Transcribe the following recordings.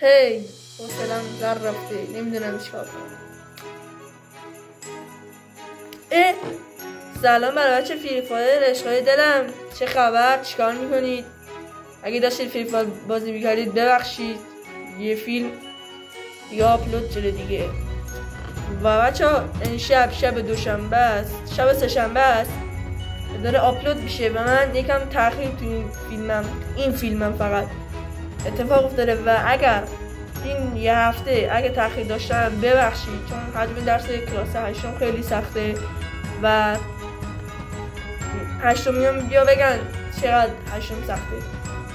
هی حوصله‌ام در رفته، نمیدونم چیکار کنم. سلام برای بچه فری فایر عشقای دلم، چه خبر؟ چیکار میکنید؟ اگه داشتید فری فایر بازی میکردید ببخشید، یه فیلم یا آپلود شده دیگه. و بچه ها این شب دوشنبه است، شب سه‌شنبه است، داره آپلود میشه و من یکم تأخیر تو این فیلمم فقط اتفاق افتاده و اگر این یه هفته اگه تأخیر داشتم ببخشید، چون حجم درس کلاس 8 خیلی سخته و 8 میام بیا بگن چقدر 8 سخته.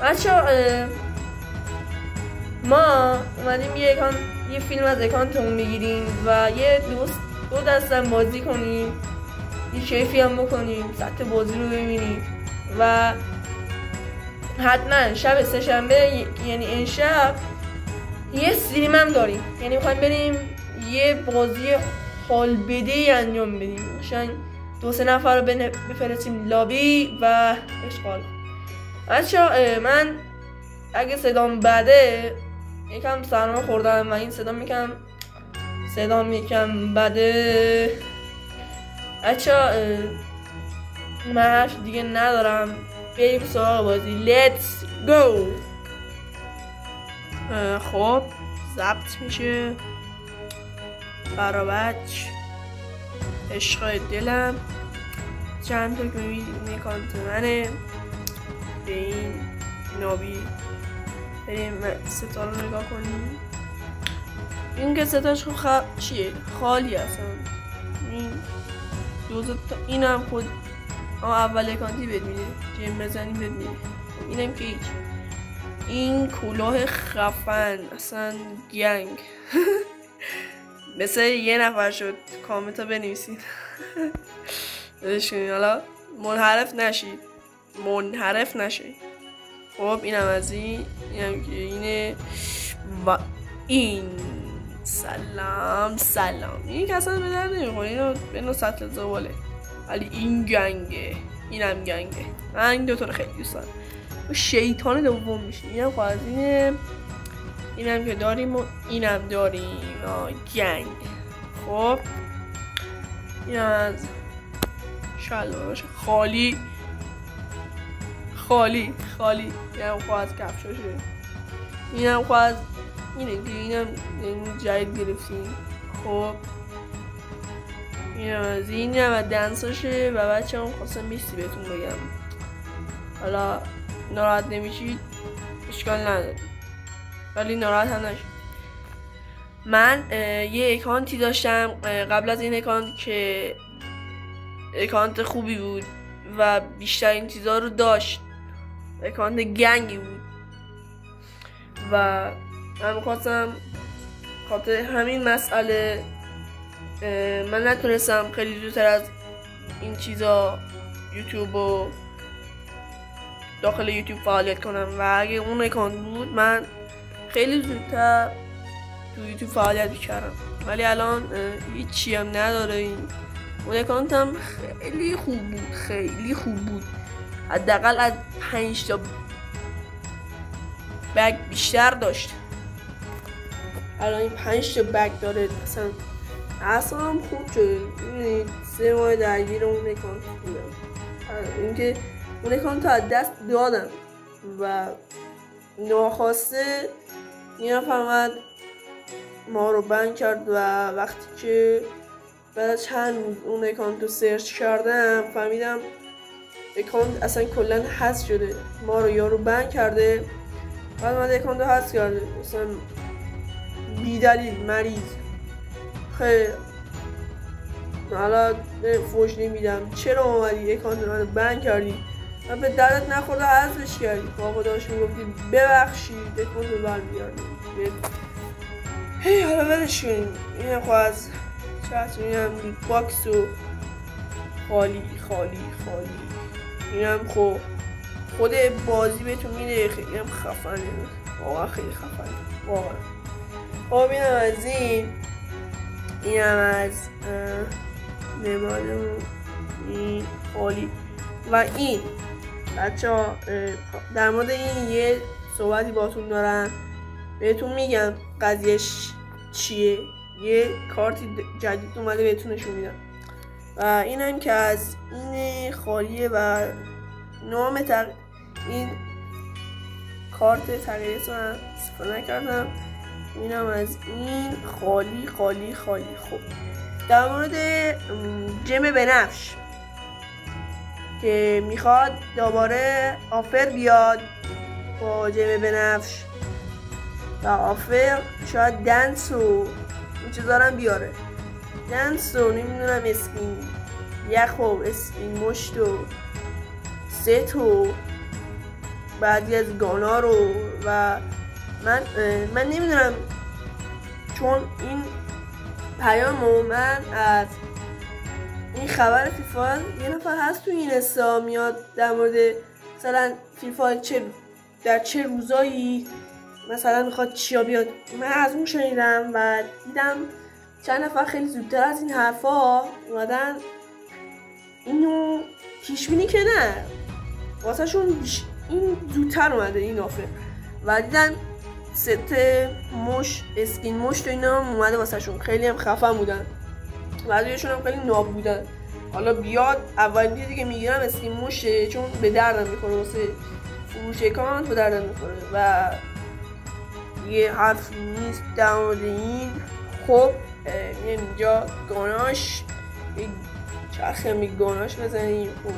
بچه‌ها ما اومدیم یه فیلم از اکانتمون میگیریم و یه دو دستم بازی کنیم، یه کیفی هم بکنیم، سطح بازی رو ببینیم و حتما شب سه‌شنبه یعنی این شب یه استریم هم داریم، یعنی میخوایم بریم یه بازی حال بدهی انجام بدیم، قشنگ 2-3 نفر رو بفرستیم لابی و اشغال. بچه‌ها من اگه صدام بده یکم سرما خوردم و این صدام یکم بده. بچه‌ها من حرف دیگه ندارم، بریم سراغ بازی. Let's go. خب ضبط میشه برابچ عشقای دلم، چند تا که میبینی کانت منه به این نابی. بریم ستا رو نگاه کنیم. این که ستاش چیه؟ خالی اصلا. این این هم خود اول اکانتی بهت میده، جیم بزنیم بهت میده. اینم که هیچ. این کلاه خفن اصلا گنگ مثل یه نفر شد. کامنتا بنویسید بدش کنید، حالا منحرف نشید. خب اینم از اینم که اینه و این سلام این که اصلا به در نمیخونه، اینو به نو سطل زباله، ولی این گنگه، اینم گنگه. من این دوتا رو خیلی دوست دارم. شیطان دوم میشه. اینم خوازینه، اینم که داریم و اینم داریم گنگ. خب اینم از شلوارش خالی اینم خواهد کفشاشه، اینم خواهد اینه که اینم جدید گرفتیم. خب اینم از اینم از دنساشه و بچه هم خواستم بیستی بهتون بگم، حالا ناراحت نمیشید اشکال نداره، ولی ناراحت هم نشید. من یه اکانتی داشتم قبل از این اکانت که اکانت خوبی بود و بیشتر این چیزا رو داشت، اکانت گنگی بود و من میخواستم خاطر همین مسئله من نتونستم خیلی زودتر از این چیزا یوتیوب و داخل یوتیوب فعالیت کنم و اگه اون اکانت بود من خیلی زودتر تو یوتیوب فعالیت میکردم، ولی الان هیچی هم نداره. اون اکانت هم خیلی خوب بود، حداقل از 5 تا بگ بیشتر داشت. الان این 5 تا بگ داره، اصلا هم خوب شده. میبینید 3 ماه درگیر اون اکانت بودم، اینکه اون اکانت از دست دادم و ناخواسته این فهمد ما رو بند کرد و وقتی که بعد از چند روز اون اکانت رو سرچ کردم فهمیدم اکانت اصلا کلا حذف شده، ما رو یارو بند کرده، بعد من اکانت رو حذف کرده اصلا بی دلیل مریض. خیلی حالا فوش نمیدم چرا اومدی اکانت رو بند کردی، من به دردت نخورده حذفش کردی. بابا داشت میگفتی ببخشید اکانت رو برمیگردیم. هی حالا ولش کنیم. این خب از چطور اینم باکس و خالی اینم خب خود بازی بهتون میده، خیلی هم خفنه، واقعا خیلی خفنه واقعا. خب اینم از اینم از نمادمون این خالی و این بچه ها در مورد این یه صحبتی باتون دارم بهتون میگم قضیهش چیه. یه کارتی جدید اومده بهتون نشون میدم و این هم که از این خالیه و نام این کارت تغییر اسم استفاده نکردم. اینم از این خالی خالی خالی. خب در مورد جم بنفش که میخواد دوباره آفر بیاد با جم بنفش و آفر شاید دنس و این چیزا رو بیاره. دنس و نمیدونم اسکین یخ و اسکین مشت و ست و بعضی از گانا رو و من نمیدونم، چون این پیامو من از این خبر فیفا یه نفر هست تو این استا میاد در مورد مثلا فیفا در چه روزایی مثلا میخواد چیا بیاد، من از اون شنیدم و دیدم چند نفر خیلی زودتر از این حرفا اومدن اینو پیش بینی که نه واسه شون این زودتر اومده این آفر و دیدن ست اسکین مشت و اینا هم اومده واسه شون. خیلی هم خفن بودن بعضیشون هم خیلی ناب بودن. حالا بیاد اولین چیزی که میگیرم اسکین مشته چون به دردم میخوره واسه فروش اکانت به دردم میخوره و یه حرف نیست در مورد این. خب اینجا گاناش چرخه می گاناش بزنیم. خب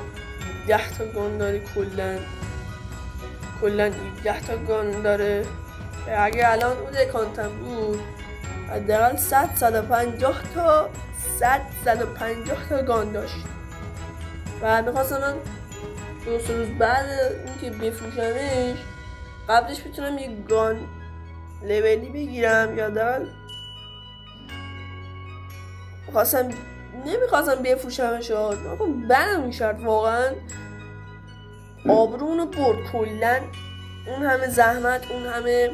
10 تا گان داره کلن 10 تا گان داره. اگه الان اون اکانتم بود حداقل 150 تا گان داشت و میخواستم من 2 روز بعد اینکه بفروشمش قبلش بتونم یه گان لولی بگیرم یا حداقل نمیخواستم بفروشمش. برم میشد واقعا آبرونو برد. کلن اون همه زحمت اون همه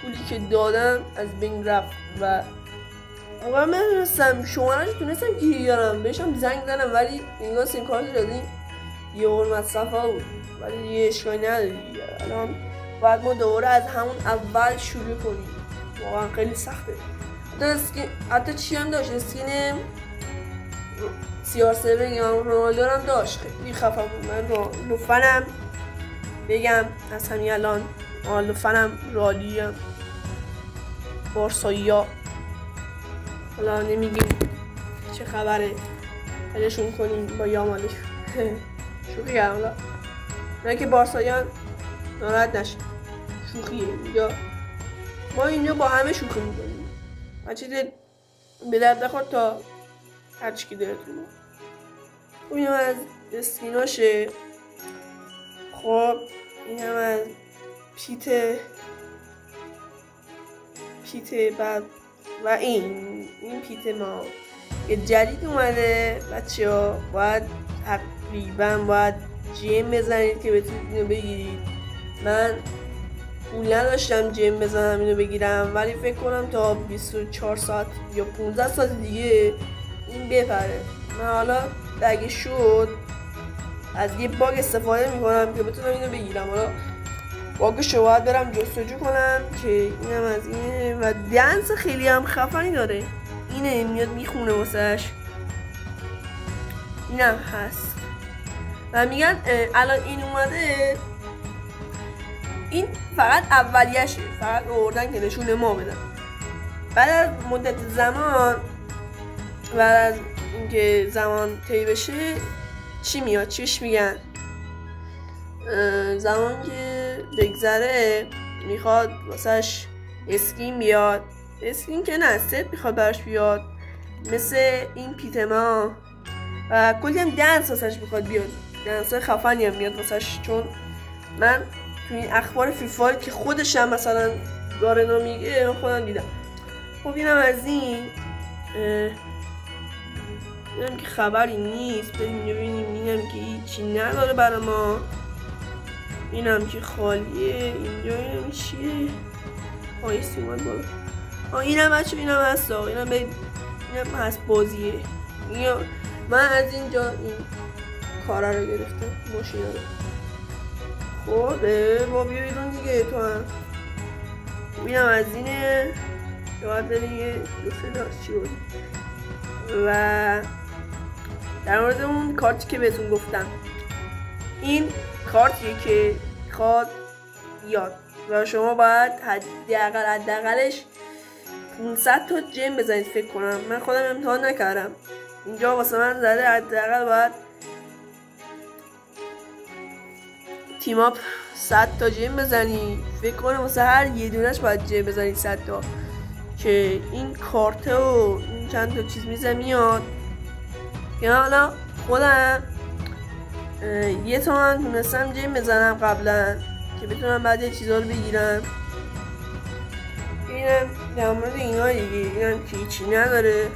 پولی که دادم از بین رفت و واقعا من نمیستم شمارش تونستم گیرم بهشم زنگ زنم ولی انگار سیم کارت دادیم یه حرمت صفحه بود ولی دیگه اشکالی نداری. الان باید ما دوباره از همون اول شروع کنیم. واقعا خیلی سخته. حتی چی هم داشت اسکین CR7 یا رونالدو هم داشت خیلی خفن بود. من لوفنم بگم از همین الان لوفنم رالیم بارسایا. حالا نمیگیم چه خبره حلشون کنیم با یامالش شوخی کردم. حالا نه که بارسایان ناراحت نشه شوخیه اینجا ما اینجا با همه شوخی میکنیم هرچی به درد نخورد تا هرچی که دلتون خب این هم از اسکیناشه. خب این هم از پیت بعد و این پیت ما یه جدید اومده بچه ها. باید تقریبا جیم بزنید که بتونید اینو بگیرید. من پول نداشتم جیم بزنم اینو بگیرم ولی فکر کنم تا 24 ساعت یا 15 ساعت دیگه این بپره. من حالا اگه شد از یه باگ استفاده میکنم که بتونم اینو بگیرم. حالا باگشو باید برم جستجو کنم که اینم از اینه و دنس خیلی هم خفنی داره. اینه میاد میخونه واسهش اینم هست و میگن الان این اومده این فقط اولیشه فقط آوردن که نشون ما بدن. بعد از مدت زمان بعد از اینکه زمان طی بشه چی میاد چیش میگن زمان که بگذره میخواد واسهش اسکین بیاد. اسکین که نه ست میخواد براش بیاد مثل این پیتما و کلی هم دنس واسهش میخواد بیاد. دنس خفنی هم میاد واسهش چون من تو این اخبار فیفا که خودش هم مثلا گارنا میگه خودم دیدم. خب اینم از این اینم که خبری نیست. ببینیم اینم که هیچی نداره برای ما. اینم که خالیه. اینجا اینم چیه آیستی اومد بالا. اینم بچه اینم هست. اینم هست بازیه. من از اینجا این کارا رو گرفتم ماشینا رو. خب با بیا بیرون دیگه تو هم اینم از اینه که باید بریم یه دوسته داشت چی بود. و در مورد اون کارتی که بهتون گفتم، این کارتیه که خواد یاد و شما باید حداقلش 500 تا جیم بزنید. فکر کنم من خودم امتحان نکردم، اینجا واسه من زده حداقل باید تیم اپ 100 تا جیم بزنید. فکر کنم واسه هر یه دونش باید جیم بزنید 100 تا که این کارت و این چند تا چیز میزه میاد. که حالا خودم یه تومن تونستم جیم بزنم قبلا که بتونم بعد یه چیزا رو بگیرم. اینم در مورد اینا دیگه، اینم که هیچی نداره.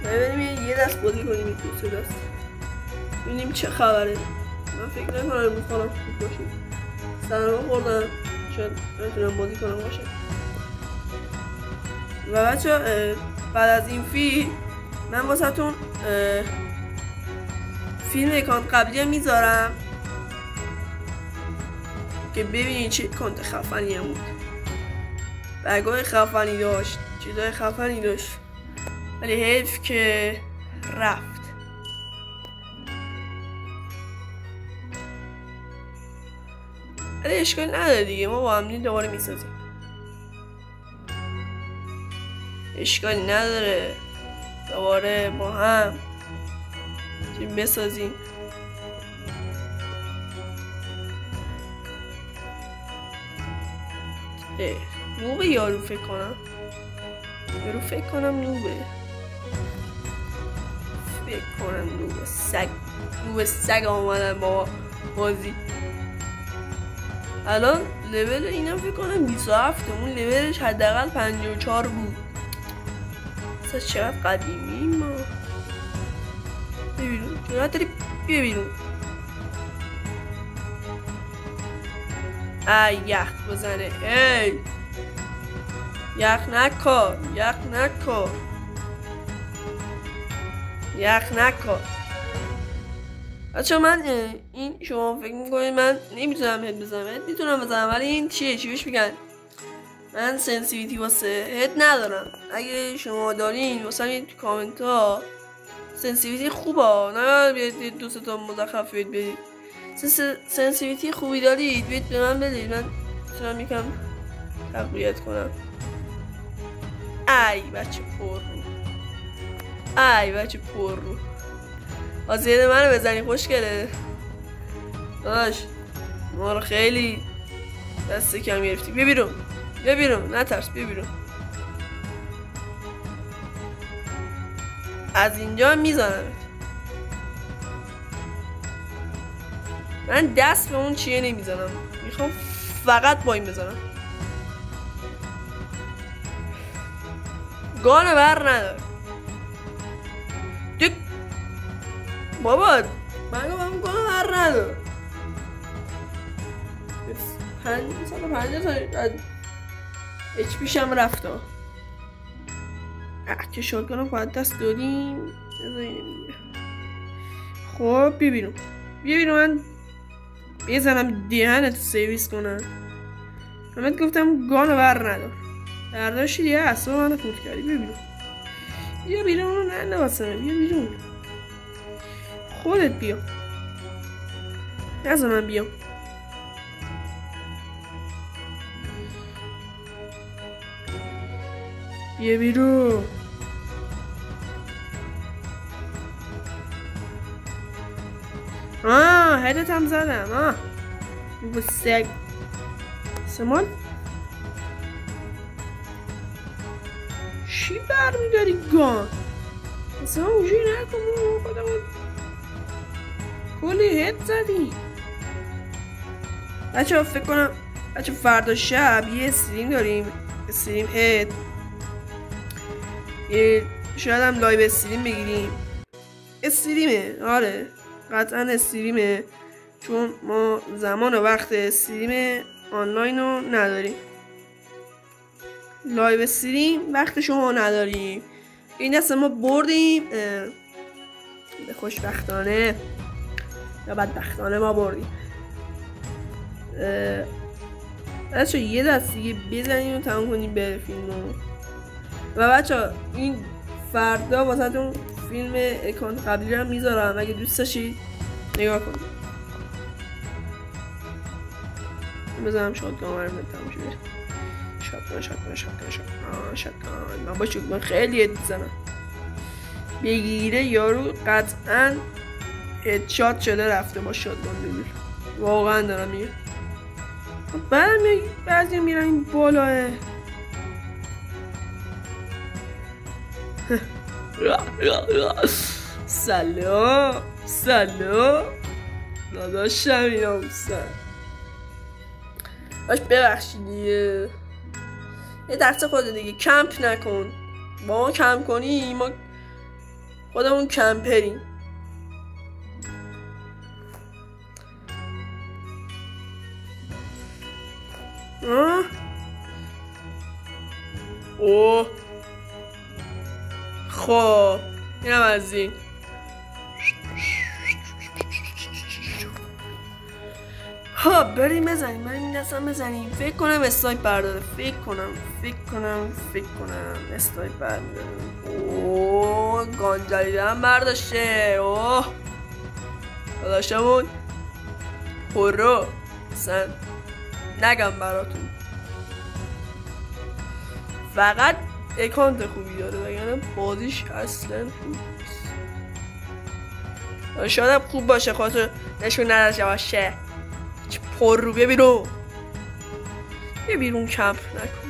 بریم یه دست بازی کنیم، این دوست دست ببینیم چه خبره. من فکر نکنم امروز خانم خوب باشیم، سرما خوردم، شاید نتونم بازی کنم باشه. و بچه بعد از این فیلم من واسه تون فیلم اکانت قبلی هم میذارم که ببینید چه اکانت خفنی هم بود، برگاه خفنی داشت، چیزای خفنی داشت، ولی حیف که رفت. ولی اشکال نداره دیگه، ما با هم دوباره میسازیم، اشکالی نداره، دوباره با هم تیم بسازیم. نوبه یارو فکر کنم نوبه سگ آمدن با بازی. الان لول اینم فکر کنم 27، اون لولش حداقل 54 بود. اصلا چقدر قدیمی ما. ببینون چرا داری بیا بیرون. یخ بزنه. یخ نکار. بچه من این شما فکر میکنید من نمیتونم هد بزنم، میتونم بزنم، ولی این چی بهش میگن؟ من سنسیویتی واسه هد ندارم. اگه شما دارین واسه تو کامنت ها سنسیویتی خوبه، نه بیاید دو سه تا مزخرف بدید. سنسیویتی خوبی دارید بیاید به من بدید، من میتونم یکم تقویت کنم. ای بچه پر رو آزید منو بزنی خوشگله داش، ما رو خیلی دست کم گرفتی. بیا بیرون نترس، بیا بیرون. از اینجا میزنم. من دست به اون چیه نمیزنم، میخوام فقط با این بزنم. گانه بر ندار دک بابا، من گفتم گانه بر ندار. 50 تا اچ پیشم رفت ها. که شد کنم باید دست دادیم. خب بیا بیرون من بزنم دهنت سرویس کنم. من گفتم گانه بر ندار، برداشتی دیگه اصلا منو خود کردی. بیا بیرون نه واسه بیا بیرون، خودت بیا، نزد من بیام. بیا بیرون. هدت هم زدم. بسگ سمان چی برمیداری گان؟ اصلا اونجوری نکن، خودمون کلی هد زدی. بچه ها فکر کنم فردا شب یه استریم داریم، استریم هد، شاید هم لایو استریم بگیریم. استریمه، آره قطعا استریمه، چون ما زمان و وقت استریم آنلاین رو نداریم. لایو استریم وقت شما نداریم. این دست ما بردیم، خوشبختانه یا بدبختانه ما بردیم. بچه یه دست دیگه بزنیم و تمام کنیم به فیلم رو. و بچه این فردا واسه تون فیلم اکانت قبلی رو میذارم، اگه دوست داشتید نگاه کنید. بزنم شاتگان رو تمام شد. شاتگان من با شاتگان خیلی هد میزنم. بگیره یارو قطعا هدشات شده رفته با شاتگان بگیر. واقعا دارم میگه. بعد بعضی میرن این بالاه. سلام داداشم اینا بسن باش ببخشید دیگه. یه دست خود دیگه کمپ نکن. با ما کمپ کنی ما خودمون کمپریم. اوه خب اینم از این. ها بریم بزنیم این دستم بزنیم. فکر کنم اسنایپر داره. فکر کنم اسنایپر داره. اوه گانجلی هم برداشته. اوه داداشمون پرو اصلا نگم براتون. فقط اکانت خوبی داره وگرنه بازیش اصلا خوب نیست. شاید خوب باشه خاطر نشون نداشته باشه. چه پر رو بیا بیرون کمپ نکن.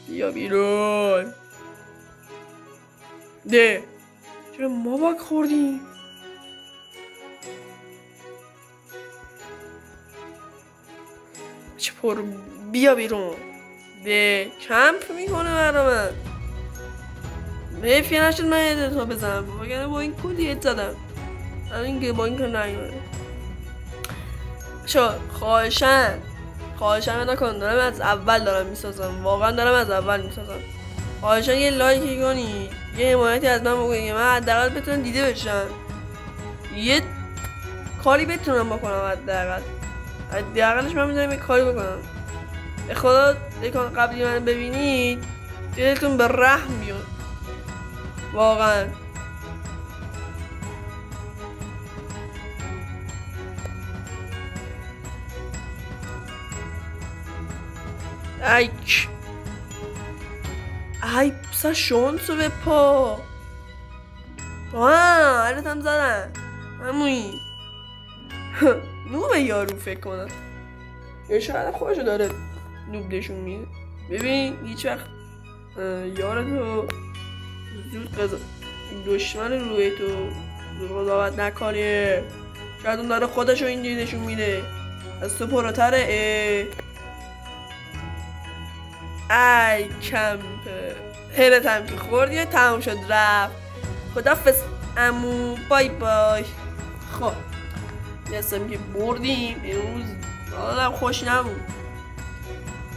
بیا بیرون ده. چرا ما باک خوردیم؟ چه پر بیا بیرون ده. کمپ میکنه برا من. حیفیه نشد من یه تا بزنم وگرنه با این کلی هد زدم. این که با این که نایمونه شو. خواهشن نکن. دارم از اول دارم میسازم. واقعا دارم از اول میسازم. خواهشن یه لایکی کنی، یه حمایتی از من بکنی که من حداقل بتونم دیده بشم. یه کاری بتونم بکنم. حداقلش من میتونم یه کاری بکنم. به خدا اکانت قبلی من ببینید دلتون به رحم بیاد واقعا. ای پسر شانسو به پا. حالت هم زدن همونی. نوبه یارو فکر کنم یا شاید خودشو داره نوب نشون میده. ببین هیچ وقت یارتو زود قضا دشمن روی تو قضاوت نکنی. شاید اون داره خودشو اینجوری نشون میده از تو پراتره. ای کمپه هرت هم که خوردی تمام شد رفت. خدافظ امو بای. خب دستم که بردیم امروز حالم خوش نبود.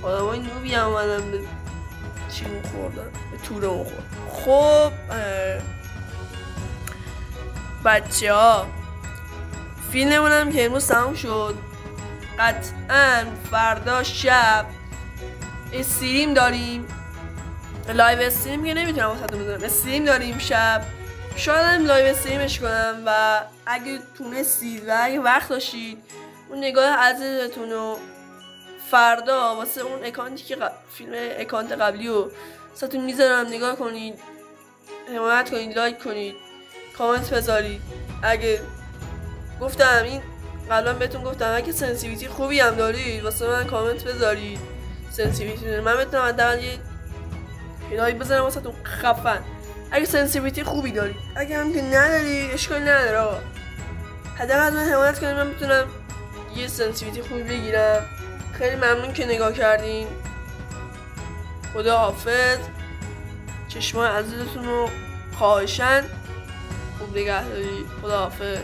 آدم های نوبی هم اومدن به چیمون خوردن به تورمون خوردن. خب بچه ها فیلممون هم که امروز تموم شد. قطعا فردا شب استریم داریم. لایو استریم که نمیتونم واسهتون بذارم. استریم داریم شب. شاید هم لایو استریمش کنم و اگه تونستید و اگه وقت داشتید اون نگاه عزیزتون رو فردا واسه اون اکانتی که فیلم اکانت قبلی رو واسهتون میذارم نگاه کنید، حمایت کنید، لایک کنید، کامنت بذارید. اگه گفتم این قبلا بهتون گفتم اگه سنسیویتی خوبی هم دارید واسه من کامنت بذارید. سنسیویتی من بتونم حداقل یه هدایت بزنم واسهتون خفن. اگه سنسیویتی خوبی دارید، اگه هم که نداری اشکالی نداره آقا. حداقل از من حمایت کنید من بتونم یه سنسیویتی خوبی بگیرم. خیلی ممنون که نگاه کردین. خدا حافظ. چشمای عزیزتون رو خواهشن خوب نگه دارید. خدا حافظ.